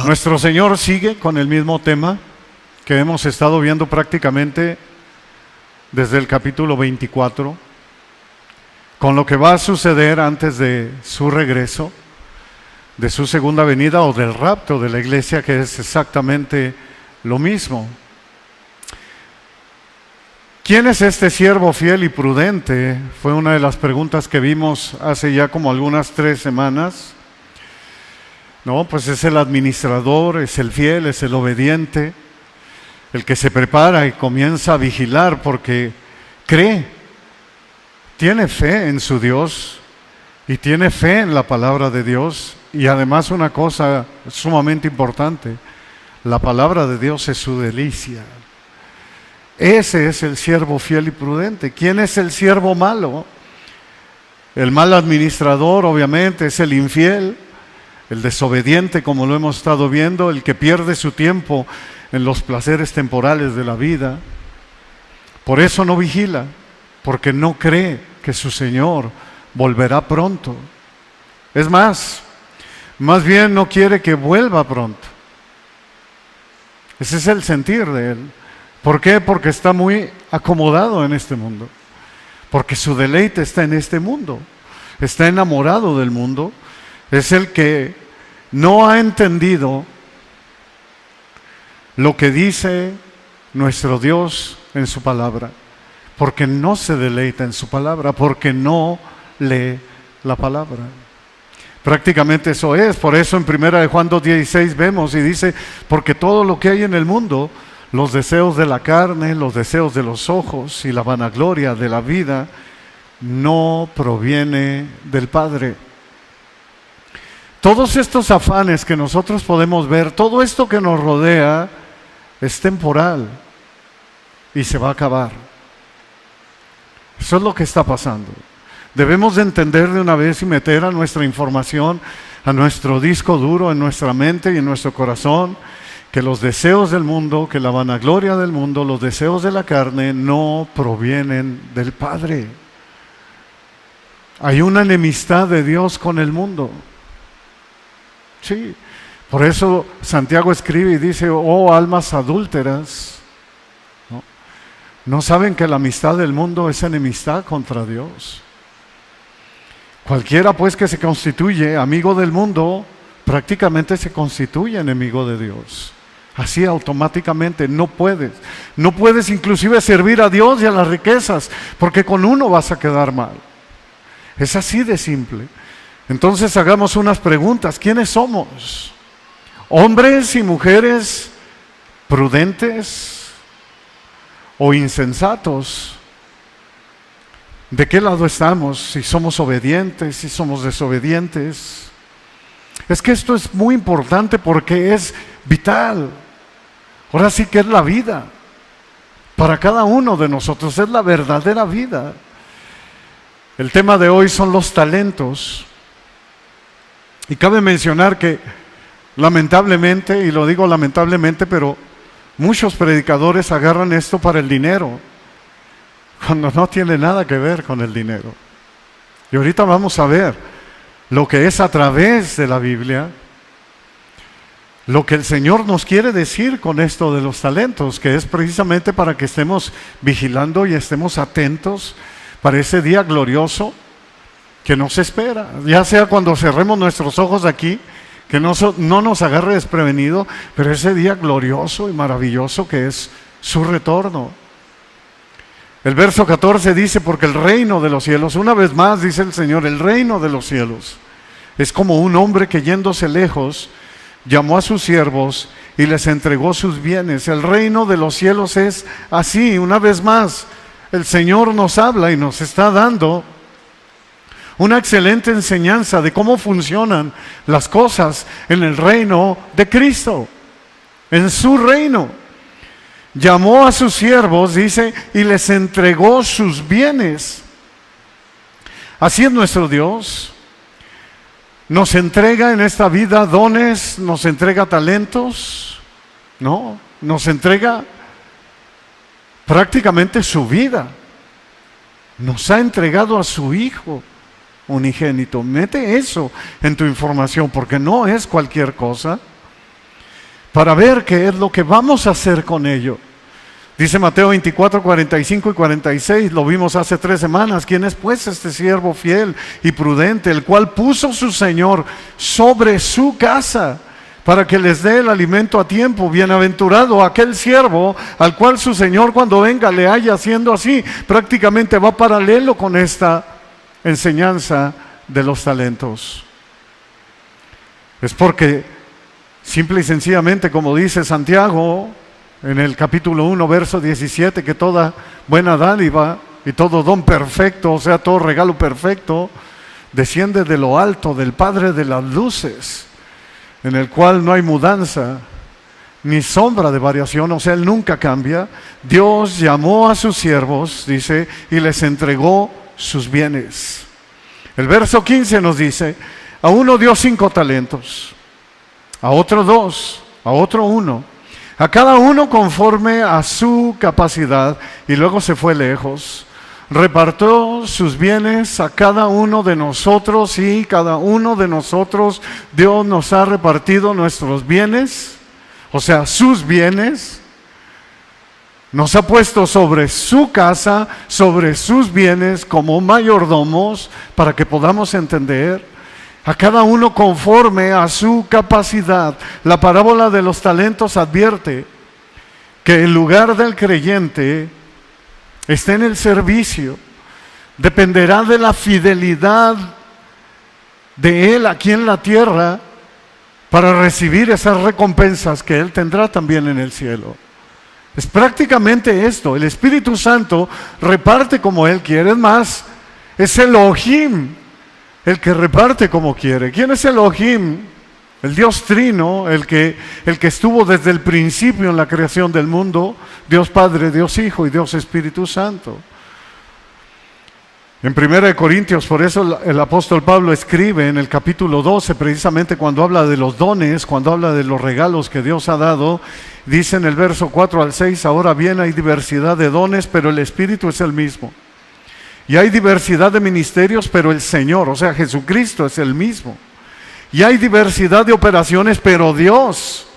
Nuestro Señor sigue con el mismo tema que hemos estado viendo prácticamente desde el capítulo 24, con lo que va a suceder antes de su regreso, de su segunda venida o del rapto de la iglesia, que es exactamente lo mismo. ¿Quién es este siervo fiel y prudente? Fue una de las preguntas que vimos hace ya como algunas 3 semanas. No, pues es el administrador, es el fiel, es el obediente, el que se prepara y comienza a vigilar porque cree, tiene fe en su Dios y tiene fe en la palabra de Dios. Y además una cosa sumamente importante, la palabra de Dios es su delicia. Ese es el siervo fiel y prudente. ¿Quién es el siervo malo? El mal administrador, obviamente, es el infiel, el desobediente, como lo hemos estado viendo, el que pierde su tiempo en los placeres temporales de la vida. Por eso no vigila, porque no cree que su Señor volverá pronto. Es más bien no quiere que vuelva pronto. Ese es el sentir de él. ¿Por qué? Porque está muy acomodado en este mundo. Porque su deleite está en este mundo. Está enamorado del mundo. Es el que no ha entendido lo que dice nuestro Dios en su palabra. Porque no se deleita en su palabra. Porque no lee la palabra. Prácticamente eso es. Por eso en 1 Juan 2:16 vemos y dice, porque todo lo que hay en el mundo, los deseos de la carne, los deseos de los ojos y la vanagloria de la vida, no proviene del Padre. Todos estos afanes que nosotros podemos ver, todo esto que nos rodea, es temporal y se va a acabar. Eso es lo que está pasando. Debemos de entender de una vez y meter a nuestra información, a nuestro disco duro, en nuestra mente y en nuestro corazón, que los deseos del mundo, que la vanagloria del mundo, los deseos de la carne no provienen del Padre. Hay una enemistad de Dios con el mundo. Sí, por eso Santiago escribe y dice, oh almas adúlteras, ¿no saben que la amistad del mundo es enemistad contra Dios? Cualquiera pues que se constituye amigo del mundo, prácticamente se constituye enemigo de Dios. Así automáticamente no puedes inclusive servir a Dios y a las riquezas, porque con uno vas a quedar mal. Es así de simple. Entonces hagamos unas preguntas. ¿Quiénes somos? ¿Hombres y mujeres prudentes o insensatos? ¿De qué lado estamos? Si somos obedientes, si somos desobedientes. Es que esto es muy importante porque es vital. Ahora sí que es la vida. Para cada uno de nosotros es la verdadera vida. El tema de hoy son los talentos. Y cabe mencionar que lamentablemente, y lo digo lamentablemente, pero muchos predicadores agarran esto para el dinero, cuando no tiene nada que ver con el dinero. Y ahorita vamos a ver lo que es a través de la Biblia, lo que el Señor nos quiere decir con esto de los talentos, que es precisamente para que estemos vigilando y estemos atentos para ese día glorioso que nos espera, ya sea cuando cerremos nuestros ojos aquí, que no nos agarre desprevenido, pero ese día glorioso y maravilloso que es su retorno. El verso 14 dice, porque el reino de los cielos, una vez más dice el Señor, el reino de los cielos es como un hombre que yéndose lejos, llamó a sus siervos y les entregó sus bienes. El reino de los cielos es así. Una vez más, el Señor nos habla y nos está dando una excelente enseñanza de cómo funcionan las cosas en el reino de Cristo, en su reino. Llamó a sus siervos, dice, y les entregó sus bienes. Así es nuestro Dios. Nos entrega en esta vida dones, nos entrega talentos, ¿no? Nos entrega prácticamente su vida. Nos ha entregado a su Hijo unigénito. Mete eso en tu información, porque no es cualquier cosa. para ver qué es lo que vamos a hacer con ello. Dice Mateo 24, 45 y 46, lo vimos hace 3 semanas. ¿Quién es pues este siervo fiel y prudente, el cual puso su Señor sobre su casa para que les dé el alimento a tiempo? Bienaventurado aquel siervo al cual su Señor cuando venga le haya haciendo así. Prácticamente va paralelo con esta enseñanza de los talentos. Es porque simple y sencillamente, como dice Santiago en el capítulo 1, verso 17, que toda buena dádiva y todo don perfecto, o sea, todo regalo perfecto, desciende de lo alto, del Padre de las luces, en el cual no hay mudanza ni sombra de variación, o sea, Él nunca cambia. Dios llamó a sus siervos, dice, y les entregó sus bienes. El verso 15 nos dice: a uno dio 5 talentos, a otro 2, a otro 1, a cada uno conforme a su capacidad, y luego se fue lejos. Repartió sus bienes a cada uno de nosotros, y cada uno de nosotros Dios nos ha repartido nuestros bienes, o sea, sus bienes. Nos ha puesto sobre su casa, sobre sus bienes como mayordomos, para que podamos entender. A cada uno conforme a su capacidad. La parábola de los talentos advierte que el lugar del creyente está en el servicio. Dependerá de la fidelidad de él aquí en la tierra para recibir esas recompensas que él tendrá también en el cielo. Es prácticamente esto. El Espíritu Santo reparte como Él quiere. Es más, es Elohim el que reparte como quiere. ¿Quién es Elohim? El Dios Trino, el que estuvo desde el principio en la creación del mundo. Dios Padre, Dios Hijo y Dios Espíritu Santo. En 1 Corintios, por eso el apóstol Pablo escribe en el capítulo 12, precisamente cuando habla de los dones, cuando habla de los regalos que Dios ha dado, dice en el verso 4 al 6, ahora bien hay diversidad de dones, pero el Espíritu es el mismo. Y hay diversidad de ministerios, pero el Señor, o sea, Jesucristo es el mismo. Y hay diversidad de operaciones, pero Dios,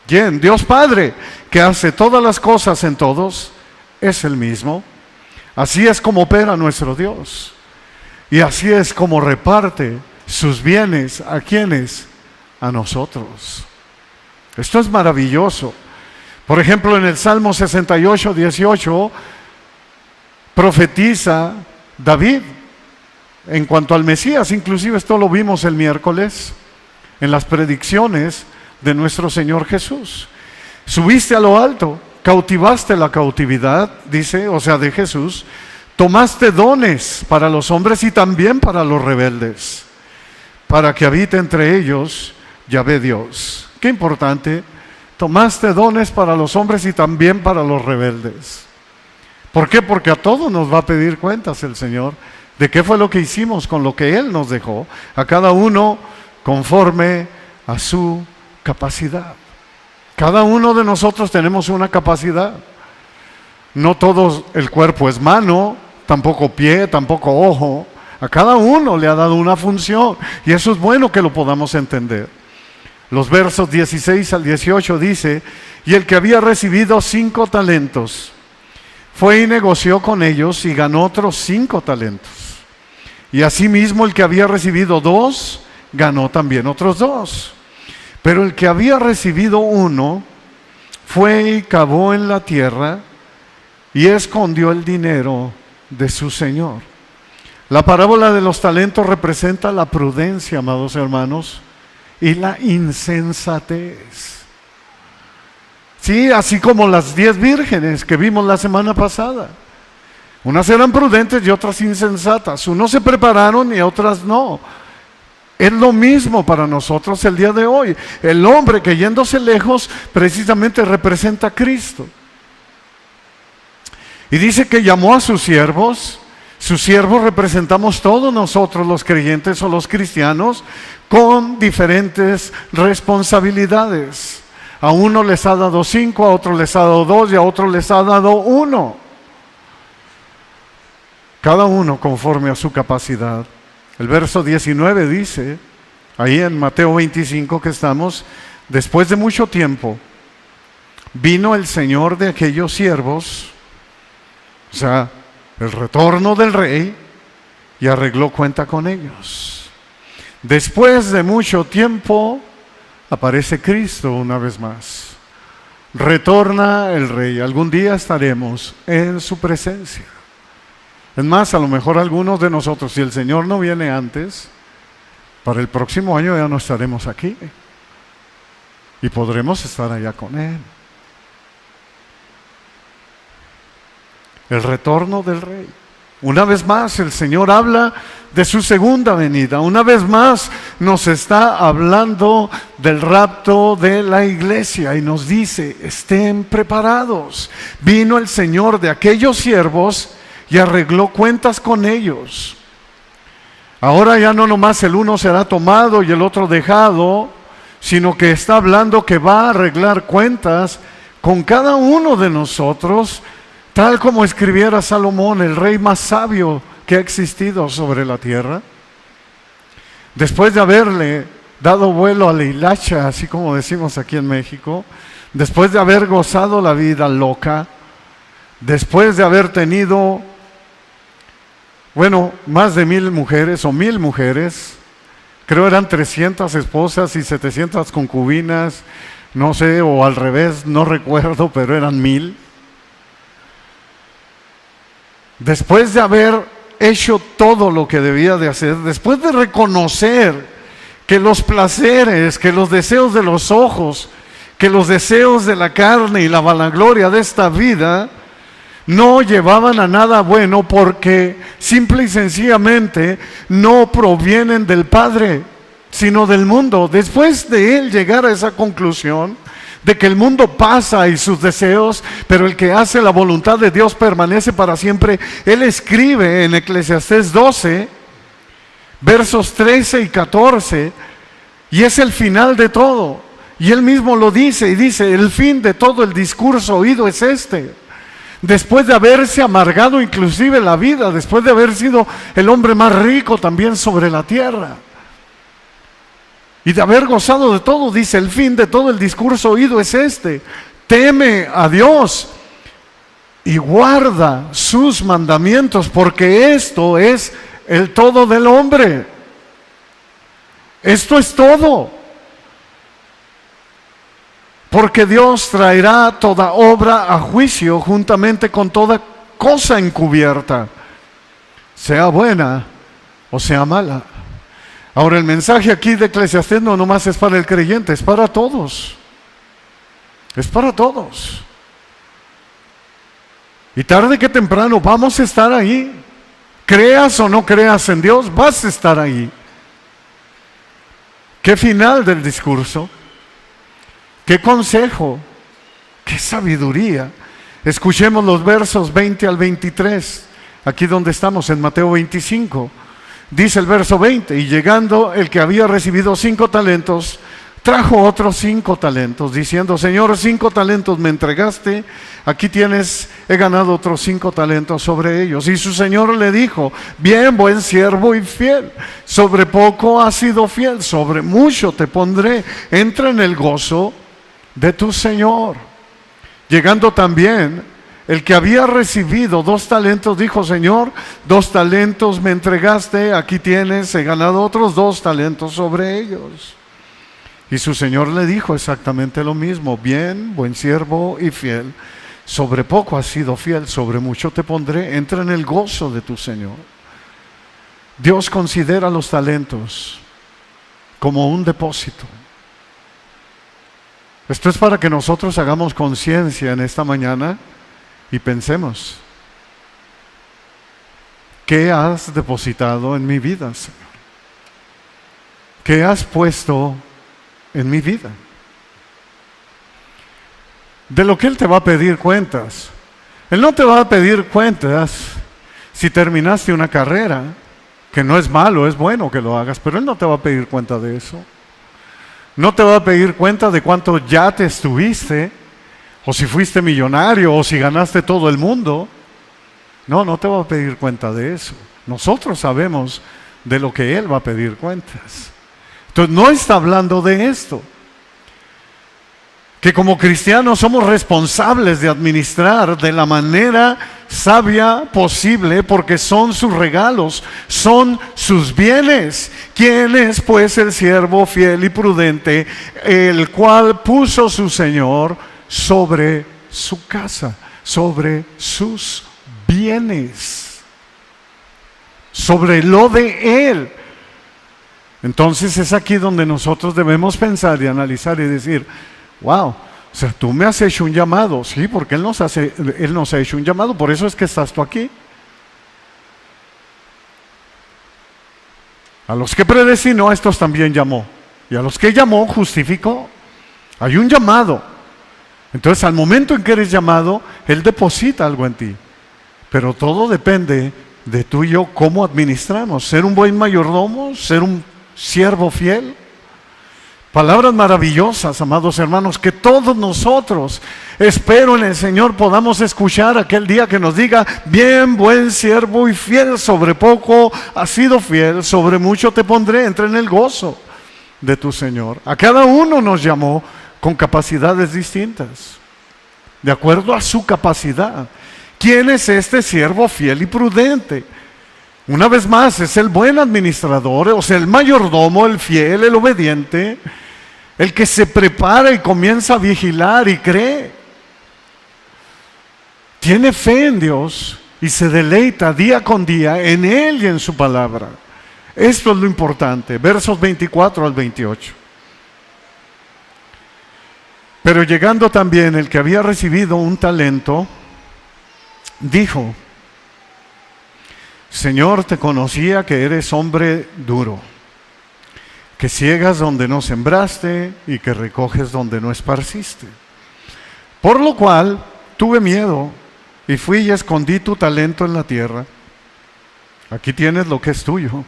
¿quién? Dios Padre, que hace todas las cosas en todos, es el mismo. Así es como opera nuestro Dios. Y así es como reparte sus bienes. ¿A quiénes? A nosotros. Esto es maravilloso. Por ejemplo, en el Salmo 68, 18, profetiza David en cuanto al Mesías. Inclusive esto lo vimos el miércoles en las predicciones de nuestro Señor Jesús. Subiste a lo alto, cautivaste la cautividad, dice, o sea, de Jesús. Tomaste dones para los hombres y también para los rebeldes, para que habite entre ellos Yahvé Dios. Qué importante. Tomaste dones para los hombres y también para los rebeldes. ¿Por qué? Porque a todos nos va a pedir cuentas el Señor de qué fue lo que hicimos con lo que Él nos dejó, a cada uno conforme a su capacidad. Cada uno de nosotros tenemos una capacidad. No todo el cuerpo es mano, tampoco pie, tampoco ojo. A cada uno le ha dado una función y eso es bueno que lo podamos entender. Los versos 16 al 18 dice: y el que había recibido 5 talentos fue y negoció con ellos y ganó otros 5 talentos. Y asimismo el que había recibido 2 ganó también otros 2. Pero el que había recibido 1 fue y cavó en la tierra y escondió el dinero de su señor. La parábola de los talentos representa la prudencia, amados hermanos, y la insensatez. Sí, así como las 10 vírgenes que vimos la semana pasada. Unas eran prudentes y otras insensatas. Unos se prepararon y otras no. Es lo mismo para nosotros el día de hoy. El hombre que yéndose lejos precisamente representa a Cristo. Y dice que llamó a sus siervos. Sus siervos representamos todos nosotros los creyentes o los cristianos con diferentes responsabilidades. A uno les ha dado 5, a otro les ha dado 2 y a otro les ha dado 1. Cada uno conforme a su capacidad. El verso 19 dice, ahí en Mateo 25 que estamos, después de mucho tiempo, vino el señor de aquellos siervos, o sea, el retorno del rey, y arregló cuenta con ellos. Después de mucho tiempo, aparece Cristo una vez más. Retorna el rey. Algún día estaremos en su presencia. Es más, a lo mejor algunos de nosotros, si el Señor no viene antes, para el próximo año ya no estaremos aquí y podremos estar allá con Él. El retorno del rey. Una vez más el Señor habla de su segunda venida. Una vez más nos está hablando del rapto de la iglesia y nos dice: estén preparados. Vino el Señor de aquellos siervos y arregló cuentas con ellos. Ahora ya no nomás el uno será tomado y el otro dejado, sino que está hablando que va a arreglar cuentas con cada uno de nosotros, tal como escribiera Salomón, el rey más sabio que ha existido sobre la tierra. Después de haberle dado vuelo a la hilacha, así como decimos aquí en México, después de haber gozado la vida loca, después de haber tenido, más de 1000 mujeres o 1000 mujeres, creo eran 300 esposas y 700 concubinas, no sé, o al revés, no recuerdo, pero eran 1000. Después de haber hecho todo lo que debía de hacer, después de reconocer que los placeres, que los deseos de los ojos, que los deseos de la carne y la vanagloria de esta vida no llevaban a nada bueno, porque simple y sencillamente no provienen del Padre, sino del mundo. Después de él llegar a esa conclusión de que el mundo pasa y sus deseos, pero el que hace la voluntad de Dios permanece para siempre, él escribe en Eclesiastés 12, versos 13 y 14, y es el final de todo. Y él mismo lo dice, y dice: el fin de todo el discurso oído es este. Después de haberse amargado inclusive la vida, después de haber sido el hombre más rico también sobre la tierra, y de haber gozado de todo, dice: el fin de todo el discurso oído es este: teme a Dios y guarda sus mandamientos, porque esto es el todo del hombre. Esto es todo. Porque Dios traerá toda obra a juicio juntamente con toda cosa encubierta, sea buena o sea mala. Ahora, el mensaje aquí de Eclesiastés no nomás es para el creyente, es para todos. Es para todos. Y tarde que temprano vamos a estar ahí. Creas o no creas en Dios, vas a estar ahí. ¿Qué final del discurso? ¿Qué consejo? ¿Qué sabiduría? Escuchemos los versos 20 al 23, aquí donde estamos, en Mateo 25. Dice el verso 20: y llegando el que había recibido 5 talentos, trajo otros 5 talentos, diciendo: Señor, 5 talentos me entregaste, aquí tienes, he ganado otros 5 talentos sobre ellos. Y su señor le dijo: bien, buen siervo y fiel, sobre poco has sido fiel, sobre mucho te pondré, entra en el gozo de tu señor. Llegando también el que había recibido 2 talentos, dijo: Señor, 2 talentos me entregaste, aquí tienes, he ganado otros 2 talentos sobre ellos. Y su señor le dijo exactamente lo mismo: bien, buen siervo y fiel, sobre poco has sido fiel, sobre mucho te pondré, entra en el gozo de tu señor. Dios considera los talentos como un depósito. Esto es para que nosotros hagamos conciencia en esta mañana y pensemos: ¿qué has depositado en mi vida, Señor? ¿Qué has puesto en mi vida? De lo que Él te va a pedir cuentas. Él no te va a pedir cuentas si terminaste una carrera, que no es malo, es bueno que lo hagas, pero Él no te va a pedir cuenta de eso. No te va a pedir cuenta de cuánto yates tuviste, o si fuiste millonario, o si ganaste todo el mundo. No, no te va a pedir cuenta de eso. Nosotros sabemos de lo que Él va a pedir cuentas. Entonces no está hablando de esto. que como cristianos somos responsables de administrar de la manera sabia posible, porque son sus regalos, son sus bienes. ¿Quién es pues el siervo fiel y prudente, el cual puso su Señor sobre su casa, sobre sus bienes, sobre lo de Él? Entonces es aquí donde nosotros debemos pensar y analizar y decir: wow, o sea, tú me has hecho un llamado. Sí, porque Él nos ha hecho un llamado, por eso es que estás tú aquí. A los que predestinó, a estos también llamó, y a los que llamó, justificó. Hay un llamado. Entonces, al momento en que eres llamado, Él deposita algo en ti. Pero todo depende de tú y yo cómo administramos. Ser un buen mayordomo, ser un siervo fiel. Palabras maravillosas, amados hermanos, que todos nosotros, espero en el Señor, podamos escuchar aquel día que nos diga: bien, buen siervo y fiel, sobre poco has sido fiel, sobre mucho te pondré, entra en el gozo de tu Señor. A cada uno nos llamó con capacidades distintas, de acuerdo a su capacidad. ¿Quién es este siervo fiel y prudente? Una vez más, es el buen administrador, o sea, el mayordomo, el fiel, el obediente, el que se prepara y comienza a vigilar y cree. Tiene fe en Dios y se deleita día con día en Él y en su palabra. Esto es lo importante, versos 24 al 28. Pero llegando también el que había recibido un talento, dijo: Señor, te conocía que eres hombre duro, que ciegas donde no sembraste y que recoges donde no esparciste. Por lo cual tuve miedo y fui y escondí tu talento en la tierra. Aquí tienes lo que es tuyo.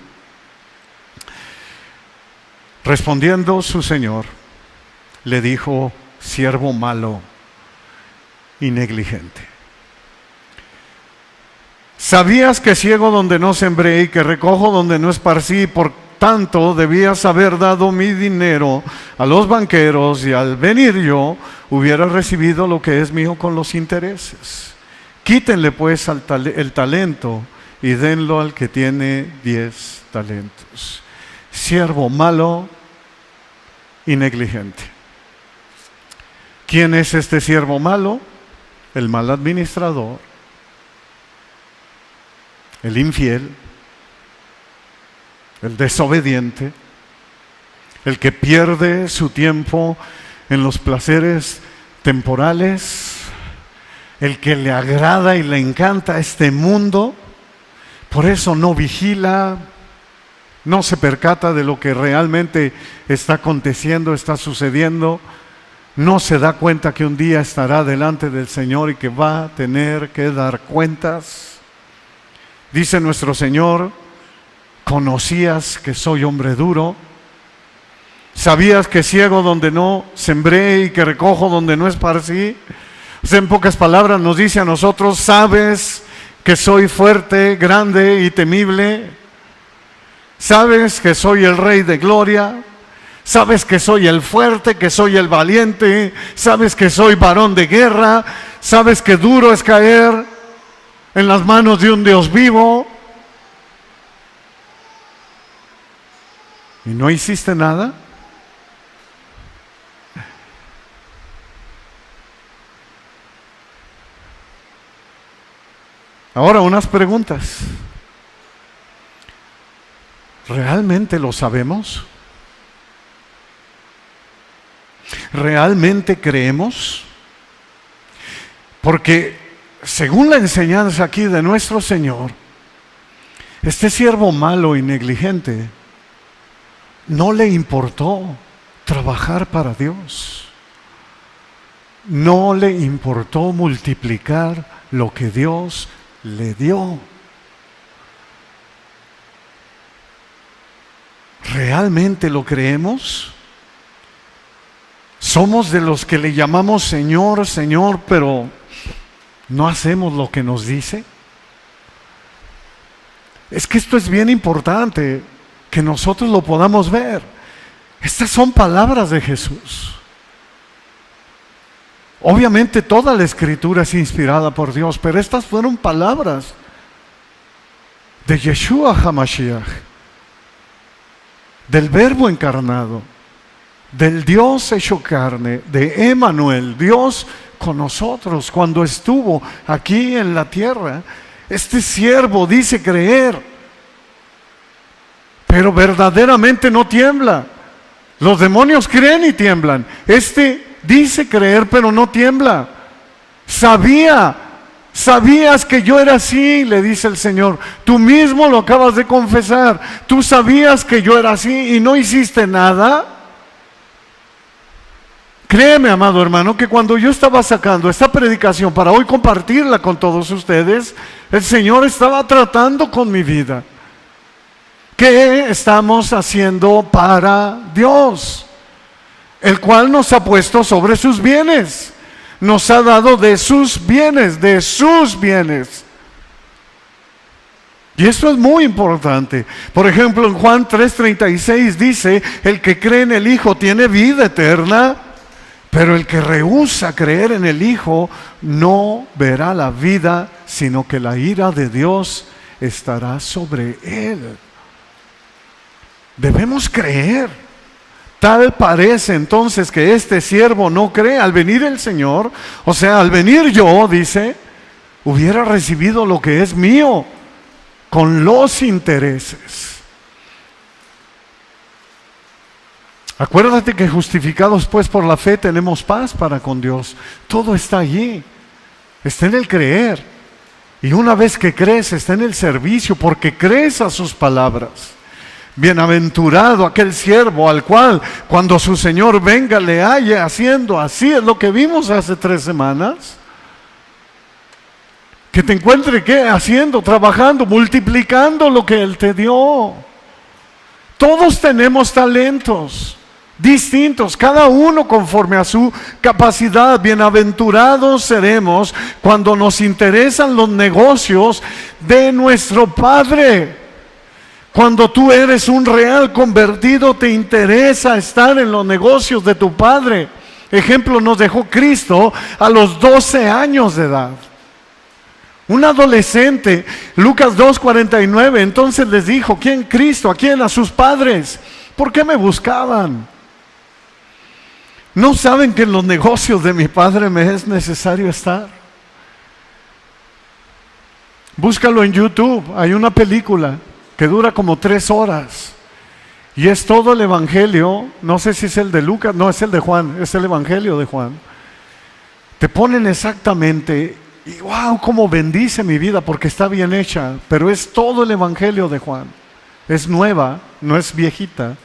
Respondiendo su señor, le dijo: siervo malo y negligente. ¿Sabías que ciego donde no sembré y que recojo donde no esparcí? Por tanto, debías haber dado mi dinero a los banqueros, y al venir yo hubiera recibido lo que es mío con los intereses. Quítenle pues el talento y denlo al que tiene 10 talentos. Siervo malo y negligente. ¿Quién es este siervo malo? El mal administrador, el infiel, el desobediente, el que pierde su tiempo en los placeres temporales, el que le agrada y le encanta este mundo, por eso no vigila, no se percata de lo que realmente está aconteciendo, está sucediendo, no se da cuenta que un día estará delante del Señor y que va a tener que dar cuentas. Dice nuestro Señor: ¿conocías que soy hombre duro? ¿Sabías que ciego donde no sembré y que recojo donde no esparcí? O sea, en pocas palabras nos dice a nosotros: ¿sabes que soy fuerte, grande y temible? ¿Sabes que soy el Rey de gloria? ¿Sabes que soy el fuerte, que soy el valiente? ¿Sabes que soy varón de guerra? ¿Sabes que duro es caer en las manos de un Dios vivo? ¿Y no hiciste nada? Ahora unas preguntas. ¿Realmente lo sabemos? ¿Realmente creemos? Porque según la enseñanza aquí de nuestro Señor, este siervo malo y negligente no le importó trabajar para Dios. No le importó multiplicar lo que Dios le dio. ¿Realmente lo creemos? Somos de los que le llamamos Señor, Señor, pero ¿no hacemos lo que nos dice? Es que esto es bien importante, que nosotros lo podamos ver. Estas son palabras de Jesús. Obviamente toda la Escritura es inspirada por Dios, pero estas fueron palabras de Yeshua HaMashiach, del Verbo encarnado, del Dios hecho carne, de Emmanuel, Dios con nosotros, cuando estuvo aquí en la tierra. Este siervo dice creer, pero verdaderamente no tiembla. Los demonios creen y tiemblan. Este dice creer, pero no tiembla. Sabías que yo era así, le dice el Señor. Tú mismo lo acabas de confesar. Tú sabías que yo era así y no hiciste nada. Créeme, amado hermano, que cuando yo estaba sacando esta predicación para hoy compartirla con todos ustedes, el Señor estaba tratando con mi vida. ¿Qué estamos haciendo para Dios? El cual nos ha puesto sobre sus bienes. Nos ha dado de sus bienes, de sus bienes. Y esto es muy importante. Por ejemplo, en Juan 3:36 dice, el que cree en el Hijo tiene vida eterna, pero el que rehúsa creer en el Hijo no verá la vida, sino que la ira de Dios estará sobre él. Debemos creer. Tal parece entonces que este siervo no cree. Al venir el Señor, o sea, al venir yo, dice, hubiera recibido lo que es mío con los intereses. Acuérdate que justificados pues por la fe tenemos paz para con Dios. Todo está allí, está en el creer. Y una vez que crees, está en el servicio, porque crees a sus palabras. Bienaventurado aquel siervo al cual cuando su Señor venga le halle haciendo. Así es lo que vimos hace 3 semanas. Que te encuentre ¿qué? Haciendo, trabajando, multiplicando lo que Él te dio. Todos tenemos talentos distintos, cada uno conforme a su capacidad. Bienaventurados seremos cuando nos interesan los negocios de nuestro Padre. Cuando tú eres un real convertido, te interesa estar en los negocios de tu Padre. Ejemplo nos dejó Cristo a los 12 años de edad. Un adolescente, Lucas 2:49, entonces les dijo, ¿quién? Cristo, ¿a quién? A sus padres. ¿Por qué me buscaban? ¿No saben que en los negocios de mi Padre me es necesario estar? Búscalo en YouTube, hay una película que dura como 3 horas y es todo el Evangelio. No sé si es el de Lucas, no, es el de Juan, es el Evangelio de Juan. Te ponen exactamente, y wow, cómo bendice mi vida porque está bien hecha, pero es todo el Evangelio de Juan. Es nueva, no es viejita.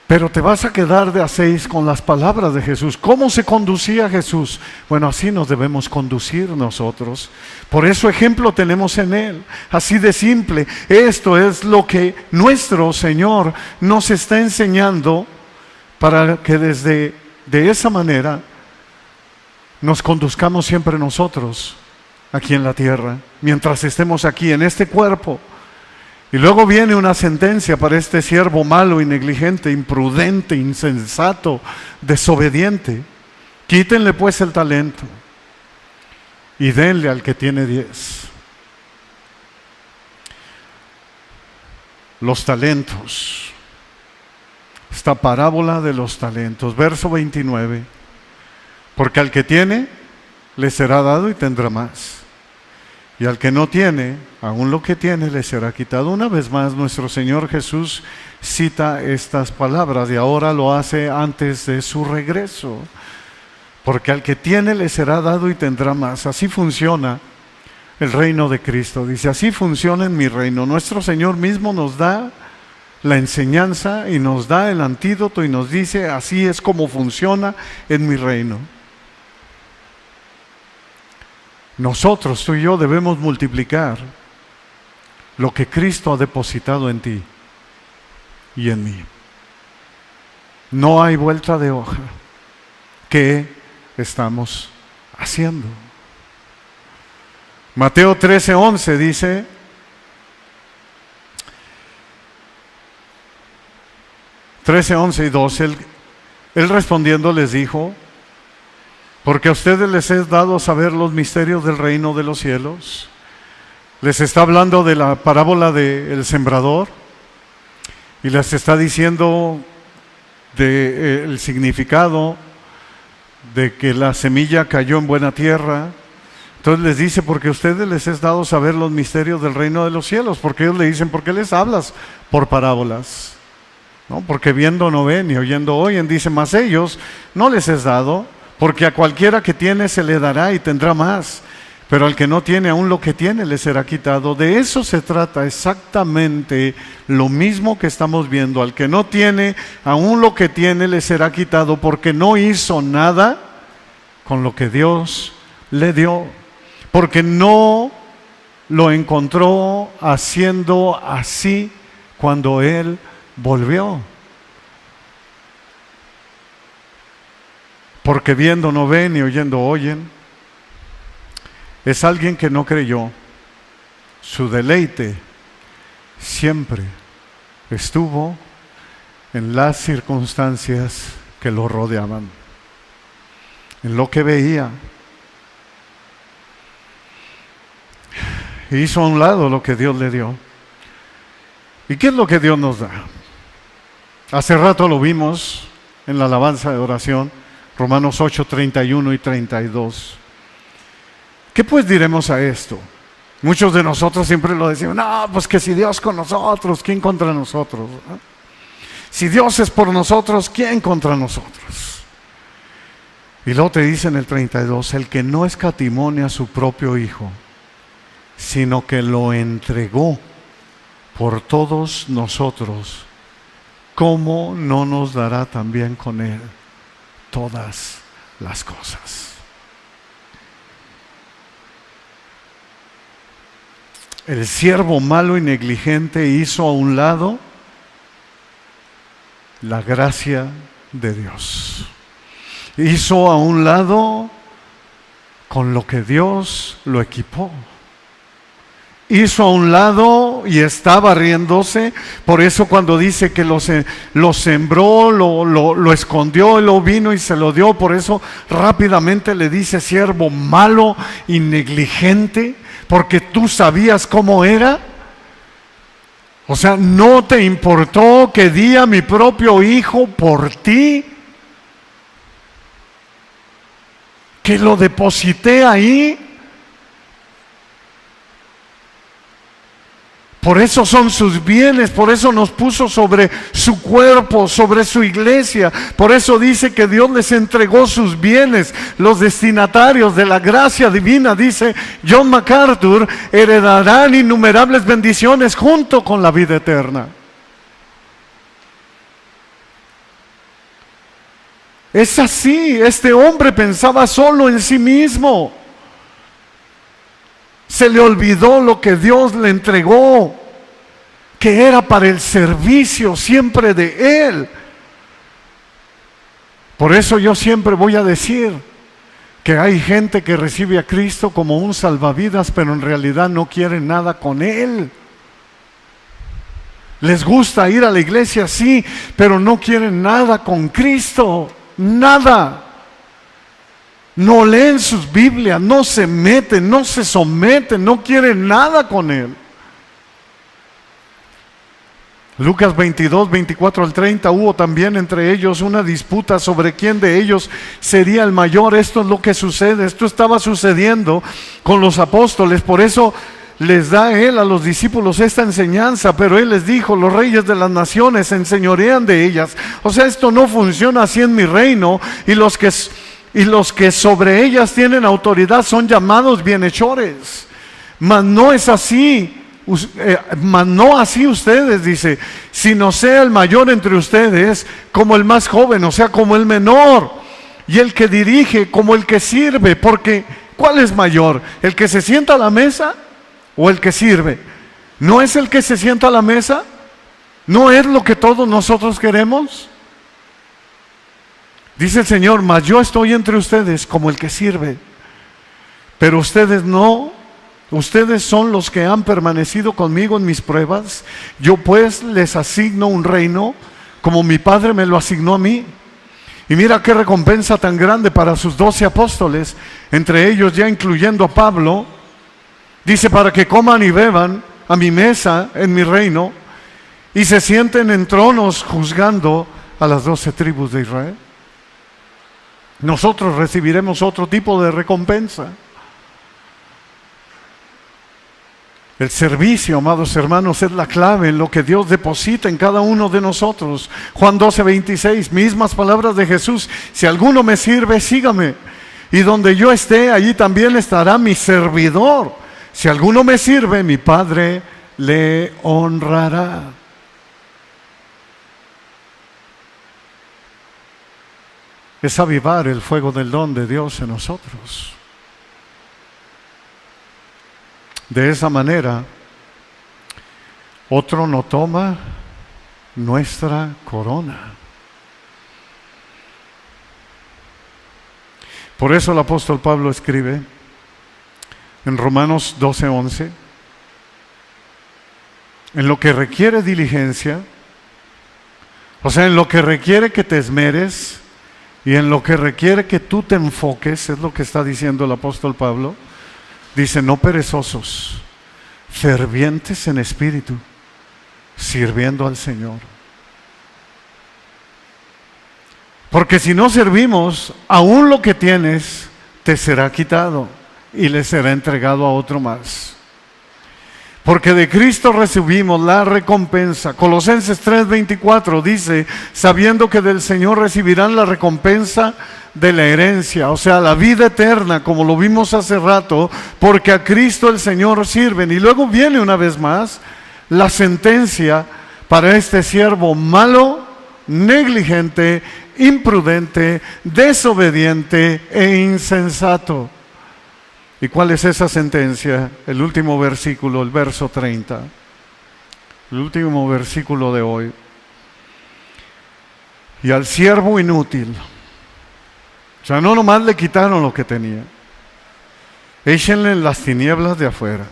Pero te vas a quedar de a 6 con las palabras de Jesús. ¿Cómo se conducía Jesús? Bueno, así nos debemos conducir nosotros. Por eso ejemplo tenemos en Él. Así de simple. Esto es lo que nuestro Señor nos está enseñando para que de esa manera nos conduzcamos siempre nosotros aquí en la tierra. Mientras estemos aquí en este cuerpo. Y luego viene una sentencia para este siervo malo y negligente, imprudente, insensato, desobediente. Quítenle pues el talento y denle al que tiene 10. Los talentos. Esta parábola de los talentos. Verso 29. Porque al que tiene, le será dado y tendrá más. Y al que no tiene, aún lo que tiene le será quitado. Una vez más, nuestro Señor Jesús cita estas palabras y ahora lo hace antes de su regreso. Porque al que tiene le será dado y tendrá más. Así funciona el reino de Cristo. Dice, así funciona en mi reino. Nuestro Señor mismo nos da la enseñanza y nos da el antídoto y nos dice, así es como funciona en mi reino. Nosotros, tú y yo, debemos multiplicar lo que Cristo ha depositado en ti y en mí. No hay vuelta de hoja. ¿Qué estamos haciendo? Mateo 13:11 dice, y 12, él respondiendo les dijo, porque a ustedes les he dado saber los misterios del reino de los cielos. Les está hablando de la parábola del sembrador y les está diciendo el significado de que la semilla cayó en buena tierra. Entonces les dice, porque a ustedes les he dado saber los misterios del reino de los cielos. Porque ellos le dicen, ¿por qué les hablas por parábolas? ¿No? Porque viendo no ven y oyendo oyen. Dice, mas ellos no les es dado, porque a cualquiera que tiene se le dará y tendrá más, pero al que no tiene, aún lo que tiene le será quitado. De eso se trata exactamente lo mismo que estamos viendo. Al que no tiene, aún lo que tiene le será quitado, porque no hizo nada con lo que Dios le dio, porque no lo encontró haciendo así cuando Él volvió. Porque viendo no ven y oyendo oyen. Es alguien que no creyó. Su deleite siempre estuvo en las circunstancias que lo rodeaban, en lo que veía. Hizo a un lado lo que Dios le dio. ¿Y qué es lo que Dios nos da? Hace rato lo vimos en la alabanza de oración, Romanos 8, 31 y 32. ¿Qué pues diremos a esto? Muchos de nosotros siempre lo decimos, no, pues que si Dios con nosotros, ¿quién contra nosotros? ¿No? Si Dios es por nosotros, ¿quién contra nosotros? Y luego te dice en el 32, el que no escatimone a su propio Hijo, sino que lo entregó por todos nosotros, ¿cómo no nos dará también con Él todas las cosas? El siervo malo y negligente hizo a un lado la gracia de Dios. Hizo a un lado con lo que Dios lo equipó. Hizo a un lado y estaba riéndose. Por eso cuando dice que lo sembró, lo escondió, lo vino y se lo dio. Por eso rápidamente le dice siervo malo y negligente, porque tú sabías cómo era. O sea, no te importó que di a mi propio hijo por ti, que lo deposité ahí. Por eso son sus bienes, por eso nos puso sobre su cuerpo, sobre su iglesia. Por eso dice que Dios les entregó sus bienes. Los destinatarios de la gracia divina, dice John MacArthur, heredarán innumerables bendiciones junto con la vida eterna. Es así, este hombre pensaba solo en sí mismo. Se le olvidó lo que Dios le entregó, que era para el servicio siempre de Él. Por eso yo siempre voy a decir que hay gente que recibe a Cristo como un salvavidas, pero en realidad no quiere nada con Él. Les gusta ir a la iglesia, sí, pero no quieren nada con Cristo, nada. No leen sus Biblias, no se meten, no se someten, no quieren nada con Él. Lucas 22, 24 al 30, hubo también entre ellos una disputa sobre quién de ellos sería el mayor. Esto es lo que sucede, esto estaba sucediendo con los apóstoles, por eso les da Él a los discípulos esta enseñanza, pero Él les dijo, los reyes de las naciones se enseñorean de ellas. O sea, esto no funciona así en mi reino, y los que sobre ellas tienen autoridad son llamados bienhechores. Mas no es así. Mas no así ustedes, dice, sino sea el mayor entre ustedes como el más joven, o sea, como el menor, y el que dirige como el que sirve, porque ¿cuál es mayor? ¿El que se sienta a la mesa o el que sirve? ¿No es el que se sienta a la mesa? ¿No es lo que todos nosotros queremos? Dice el Señor, mas yo estoy entre ustedes como el que sirve, pero ustedes no. Ustedes son los que han permanecido conmigo en mis pruebas. Yo pues les asigno un reino como mi Padre me lo asignó a mí. Y mira qué recompensa tan grande para sus 12 apóstoles, entre ellos ya incluyendo a Pablo. Dice, para que coman y beban a mi mesa en mi reino y se sienten en tronos juzgando a las 12 tribus de Israel. Nosotros recibiremos otro tipo de recompensa. El servicio, amados hermanos, es la clave en lo que Dios deposita en cada uno de nosotros. Juan 12:26, mismas palabras de Jesús: si alguno me sirve, sígame, y donde yo esté, allí también estará mi servidor. Si alguno me sirve, mi Padre le honrará. Es avivar el fuego del don de Dios en nosotros. De esa manera, otro no toma nuestra corona. Por eso el apóstol Pablo escribe en Romanos 12:11, en lo que requiere diligencia, o sea, en lo que requiere que te esmeres y en lo que requiere que tú te enfoques, es lo que está diciendo el apóstol Pablo. Dice, no perezosos, fervientes en espíritu, sirviendo al Señor. Porque si no servimos, aún lo que tienes te será quitado y le será entregado a otro más. Porque de Cristo recibimos la recompensa. Colosenses 3:24 dice, sabiendo que del Señor recibirán la recompensa de la herencia, o sea, la vida eterna, como lo vimos hace rato, porque a Cristo el Señor sirven. Y luego viene una vez más la sentencia para este siervo malo, negligente, imprudente, desobediente e insensato. ¿Y cuál es esa sentencia? El último versículo, el verso 30. El último versículo de hoy. Y al siervo inútil, o sea, no nomás le quitaron lo que tenía, échenle en las tinieblas de afuera.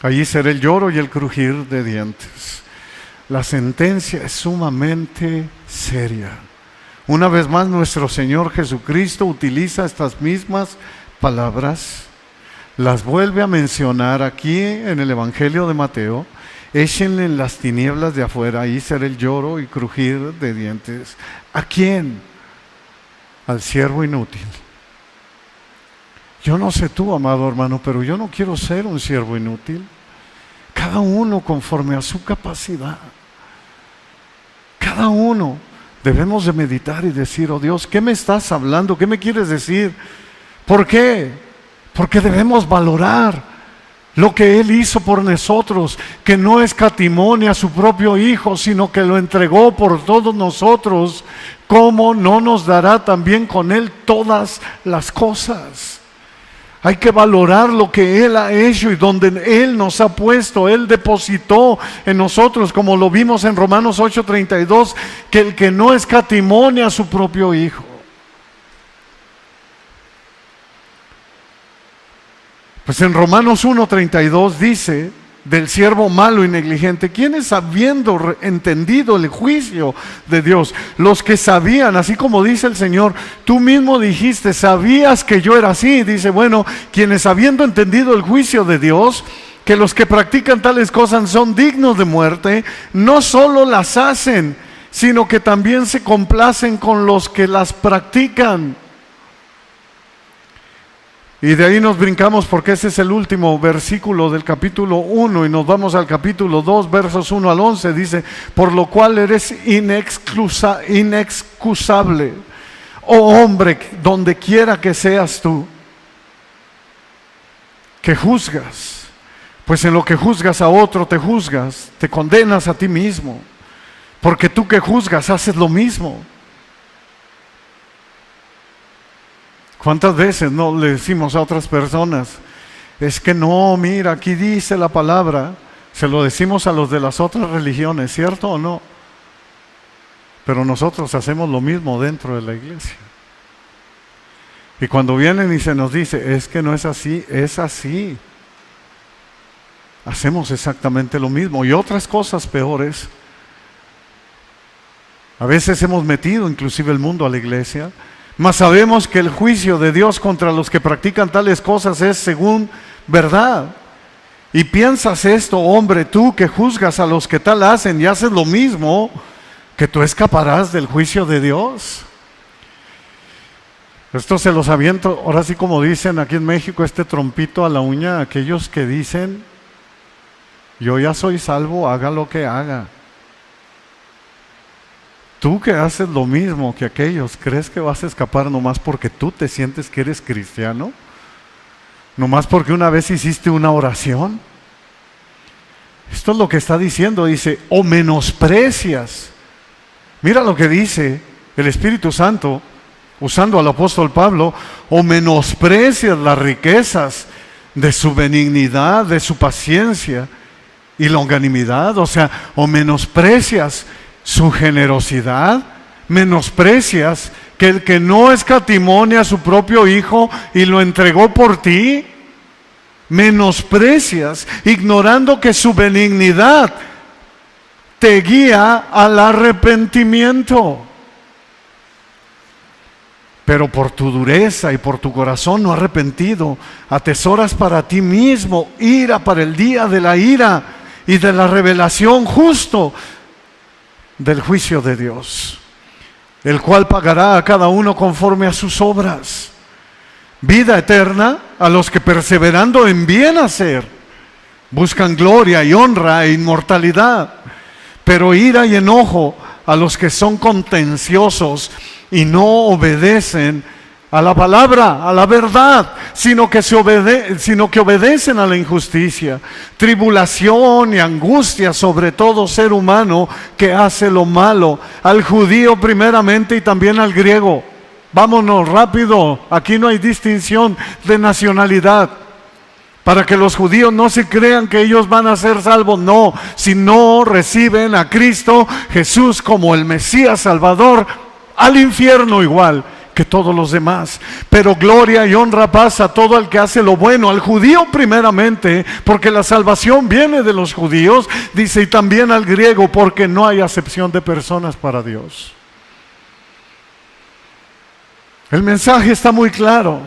Allí será el lloro y el crujir de dientes. La sentencia es sumamente seria. Una vez más, nuestro Señor Jesucristo utiliza estas mismas palabras, las vuelve a mencionar aquí en el Evangelio de Mateo. Échenle en las tinieblas de afuera, ahí será el lloro y crujir de dientes. ¿A quién? Al siervo inútil. Yo no sé tú, amado hermano, pero yo no quiero ser un siervo inútil. Cada uno conforme a su capacidad. Cada uno debemos de meditar y decir, oh Dios, ¿qué me estás hablando? ¿Qué me quieres decir? ¿Por qué? Porque debemos valorar lo que Él hizo por nosotros, que no escatimó ni a su propio Hijo, sino que lo entregó por todos nosotros. ¿Cómo no nos dará también con Él todas las cosas? Hay que valorar lo que Él ha hecho y donde Él nos ha puesto. Él depositó en nosotros, como lo vimos en Romanos 8:32, que el que no escatimó ni a su propio Hijo. Pues en Romanos 1:32 dice del siervo malo y negligente, ¿quiénes habiendo entendido el juicio de Dios? Los que sabían, así como dice el Señor, tú mismo dijiste, sabías que yo era así. Dice, bueno, quienes habiendo entendido el juicio de Dios, que los que practican tales cosas son dignos de muerte, no solo las hacen, sino que también se complacen con los que las practican. Y de ahí nos brincamos porque ese es el último versículo del capítulo 1 y nos vamos al capítulo 2, versos 1 al 11. Dice, por lo cual eres inexcusable, oh hombre, donde quiera que seas tú, que juzgas, pues en lo que juzgas a otro te juzgas, te condenas a ti mismo, porque tú que juzgas haces lo mismo. ¿Cuántas veces no le decimos a otras personas, es que no, mira, aquí dice la palabra? Se lo decimos a los de las otras religiones, ¿cierto o no? Pero nosotros hacemos lo mismo dentro de la iglesia. Y cuando vienen y se nos dice, es que no es así, es así. Hacemos exactamente lo mismo y otras cosas peores. A veces hemos metido inclusive el mundo a la iglesia, mas sabemos que el juicio de Dios contra los que practican tales cosas es según verdad. Y piensas esto, hombre, tú que juzgas a los que tal hacen y haces lo mismo, que tú escaparás del juicio de Dios. Esto se los aviento, ahora sí como dicen aquí en México, este trompito a la uña a aquellos que dicen, yo ya soy salvo, haga lo que haga. Tú que haces lo mismo que aquellos, ¿crees que vas a escapar nomás porque tú te sientes que eres cristiano? ¿Nomás porque una vez hiciste una oración? Esto es lo que está diciendo, dice, o menosprecias. Mira lo que dice el Espíritu Santo, usando al apóstol Pablo, o menosprecias las riquezas de su benignidad, de su paciencia y longanimidad, o sea, o menosprecias su generosidad, menosprecias que el que no escatimó a su propio Hijo y lo entregó por ti, menosprecias, ignorando que su benignidad te guía al arrepentimiento. Pero por tu dureza y por tu corazón no arrepentido, atesoras para ti mismo ira para el día de la ira y de la revelación justo del juicio de Dios, el cual pagará a cada uno conforme a sus obras. Vida eterna a los que perseverando en bien hacer buscan gloria y honra e inmortalidad, pero ira y enojo a los que son contenciosos y no obedecen a la palabra, a la verdad, sino que obedecen a la injusticia, tribulación y angustia sobre todo ser humano que hace lo malo, al judío primeramente y también al griego. Vámonos rápido, aquí no hay distinción de nacionalidad, para que los judíos no se crean que ellos van a ser salvos. No, si no reciben a Cristo Jesús como el Mesías Salvador, al infierno igual que todos los demás. Pero gloria y honra pasa a todo el que hace lo bueno, al judío primeramente, porque la salvación viene de los judíos, dice, y también al griego, porque no hay acepción de personas para Dios. El mensaje está muy claro.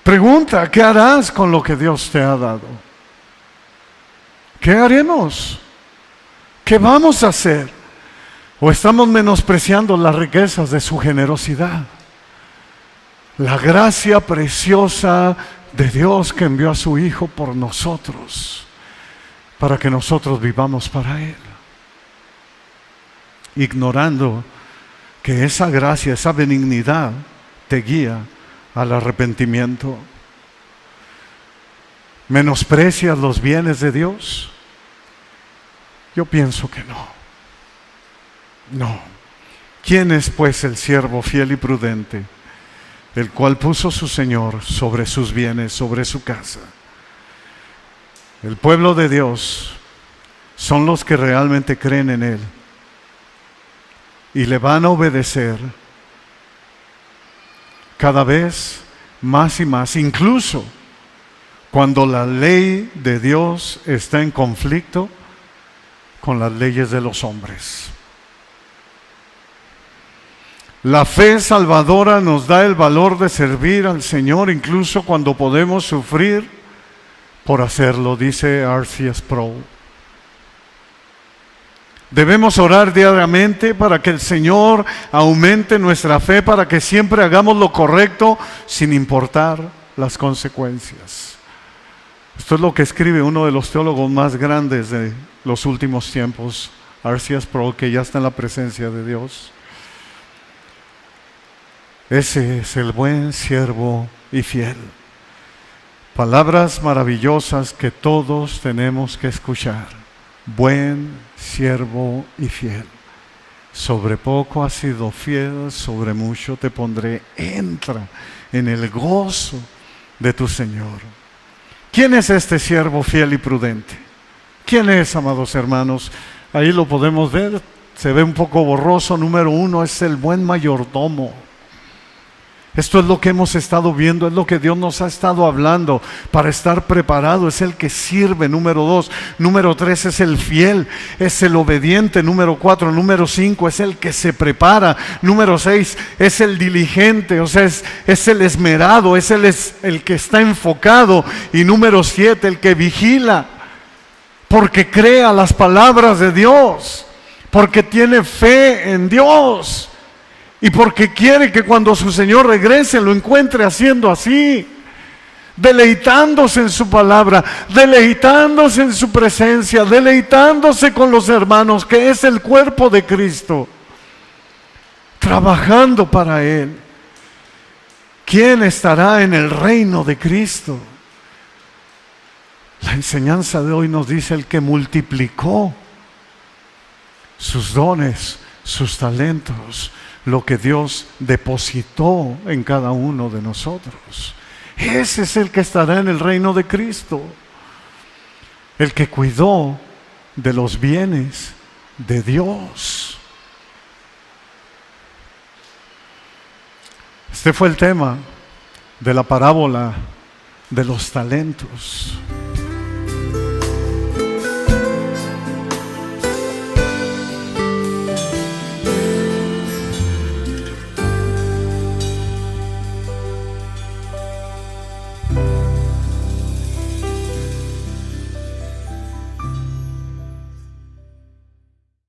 Pregunta, ¿qué harás con lo que Dios te ha dado? ¿Qué haremos? ¿Qué vamos a hacer? ¿O estamos menospreciando las riquezas de su generosidad? La gracia preciosa de Dios que envió a su Hijo por nosotros, para que nosotros vivamos para Él, ignorando que esa gracia, esa benignidad te guía al arrepentimiento. ¿Menosprecias los bienes de Dios? Yo pienso que no. No. ¿Quién es pues el siervo fiel y prudente, el cual puso su Señor sobre sus bienes, sobre su casa? El pueblo de Dios son los que realmente creen en Él y le van a obedecer cada vez más y más, incluso cuando la ley de Dios está en conflicto con las leyes de los hombres. La fe salvadora nos da el valor de servir al Señor incluso cuando podemos sufrir por hacerlo, dice R.C. Sproul. Debemos orar diariamente para que el Señor aumente nuestra fe, para que siempre hagamos lo correcto sin importar las consecuencias. Esto es lo que escribe uno de los teólogos más grandes de los últimos tiempos, R.C. Sproul, que ya está en la presencia de Dios. Ese es el buen siervo y fiel. Palabras maravillosas que todos tenemos que escuchar. Buen siervo y fiel. Sobre poco has sido fiel, sobre mucho te pondré. Entra en el gozo de tu Señor. ¿Quién es este siervo fiel y prudente? ¿Quién es, amados hermanos? Ahí lo podemos ver, se ve un poco borroso. Número 1 es el buen mayordomo. Esto es lo que hemos estado viendo, es lo que Dios nos ha estado hablando para estar preparado. Es el que sirve, número 2. Número 3 es el fiel, es el obediente. Número 4, número 5 es el que se prepara. Número 6 es el diligente, o sea, es el esmerado, es el que está enfocado. Y número 7, el que vigila, porque crea las palabras de Dios, porque tiene fe en Dios. Y porque quiere que cuando su Señor regrese lo encuentre haciendo así, deleitándose en su palabra, deleitándose en su presencia, deleitándose con los hermanos, que es el cuerpo de Cristo, trabajando para Él. ¿Quién estará en el reino de Cristo? La enseñanza de hoy nos dice el que multiplicó sus dones, sus talentos, lo que Dios depositó en cada uno de nosotros. Ese es el que estará en el reino de Cristo. El que cuidó de los bienes de Dios. Este fue el tema de la parábola de los talentos.